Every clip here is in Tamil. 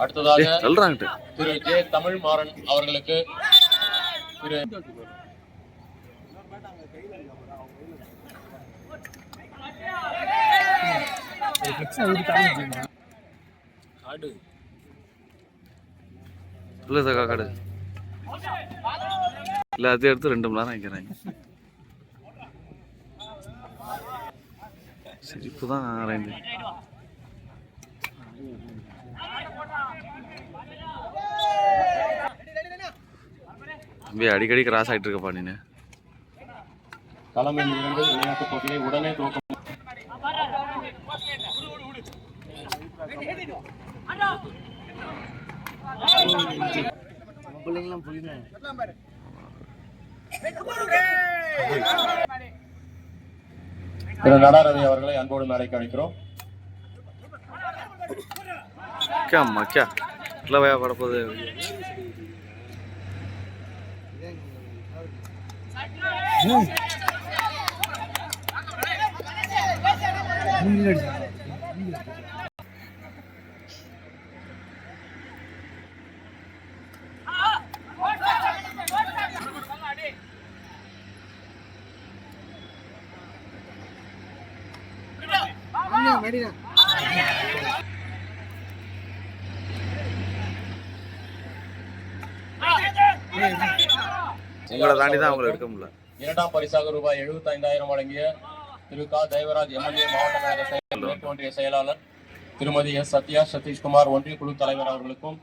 அடுத்ததாக திரு ஜே தமிழ் மாறன் அவர்களுக்கு திரு காடு இல்ல அது எடுத்து 2 மணி நேரம் வைக்கிறாங்க. சிரிப்பு தான் ஆராய்ந்து அடிக்கடி கிராஸ் ஆகிட்டு இருக்கப்பா நீ. தலைமையில் இருந்து விளையாட்டு போட்டியை உடனே துவக்கம். திரு நடாரவி அவர்களை அன்போடு மேடைக்கு அழைக்கிறோம். படப்போது உங்களை தாண்டி தான் அவங்களை எடுக்க முடியல. இரண்டாம் பரிசாக ரூபாய் 75,000 வழங்கிய திரு கா தேவராஜ் எம்எல்ஏ மாவட்ட கழக ஒன்றிய செயலாளர் திருமதி எஸ் சத்யா சதீஷ்குமார் ஒன்றிய குழு தலைவர் அவர்களுக்கும்,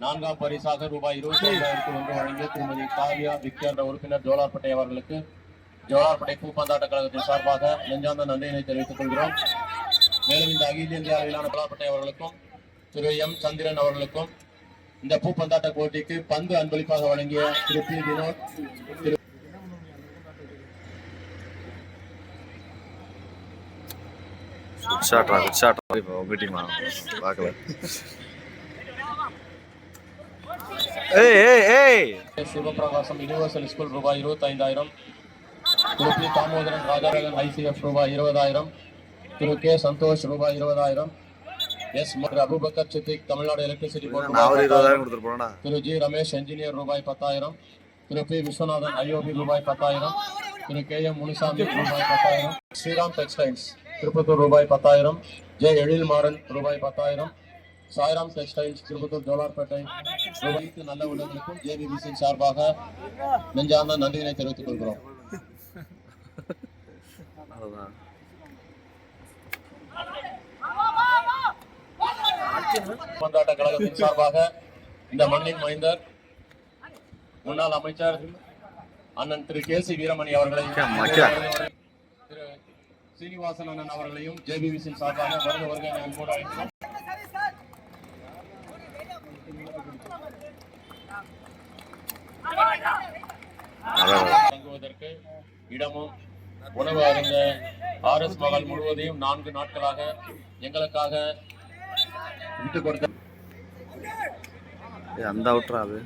நான்காம் பரிசாக ரூபாய் 25,000 வழங்கிய திருமதி காவியா விக்டர் உறுப்பினர் ஜோலார்பேட்டை அவர்களுக்கு ஜோலார்பேட்டை பூப்பந்தாட்ட கழகத்தின் சார்பாக நெஞ்சார்ந்த நன்றியினை தெரிவித்துக் கொள்கிறோம். மேலும் இந்த அகில இந்திய அளவிலான ஜோலார்பேட்டை அவர்களுக்கும் திரு எம் சந்திரன் அவர்களுக்கும் இந்த பூப்பந்தாட்ட போட்டிக்கு பந்து அன்பளிப்பாக வழங்கிய திரு பி வினோத், திரு சிவபிரகாசம் யூனிவர்சல் ஸ்கூல் ரூபாய் 25,000, திரு பி தாமோதரன் ராஜாரகன் ஐசிஎஃப் ரூபாய் 20,000, திரு கே சந்தோஷ் ரூபாய் 20,000, S Abubakkar Siddique Tamil Nadu electricity board, திரு ஜி ரமேஷ் என்ஜினியர் ரூபாய் 10,000, திரு பி விஸ்வநாதன் ஐஓபி ரூபாய் 10,000, திரு கே எம் முனுசாமி ரூபாய் 10,000, ஸ்ரீராம் டெக்ஸ்டைல்ஸ் திருப்பத்தூர் ரூபாய் 10,000, ஜே எழில் மாறன் ரூபாய் 10,000, சாய்ராம் டெக்ஸ்டைல்ஸ் திருப்பத்தூர் ஜோலார்பேட்டை ரூபாய்க்கு நல்ல உள்ளங்களுக்கும் ஜேபிபிசி சார்பாக நெஞ்சார்ந்த நன்றியினை தெரிவித்துக் கொள்கிறோம். பூப்பந்தாட்ட கழகத்தின் சார்பாக இந்த மண்ணின் மைந்தர் முன்னாள் அமைச்சர் அண்ணன் திரு கே சி வீரமணி அவர்களையும் திரு சீனிவாசன் அண்ணன் அவர்களையும் ஜேபிபிசி சார்பாக வருக வருகை அன்போடு அழைக்கிறோம். தங்குவதற்கு இடமும் உணவு அருந்த RS மகால் முழுவதையும் 4 நாட்களாக எங்களுக்காக விட்டு கொடுத்த அந்த அவுட்ரா அது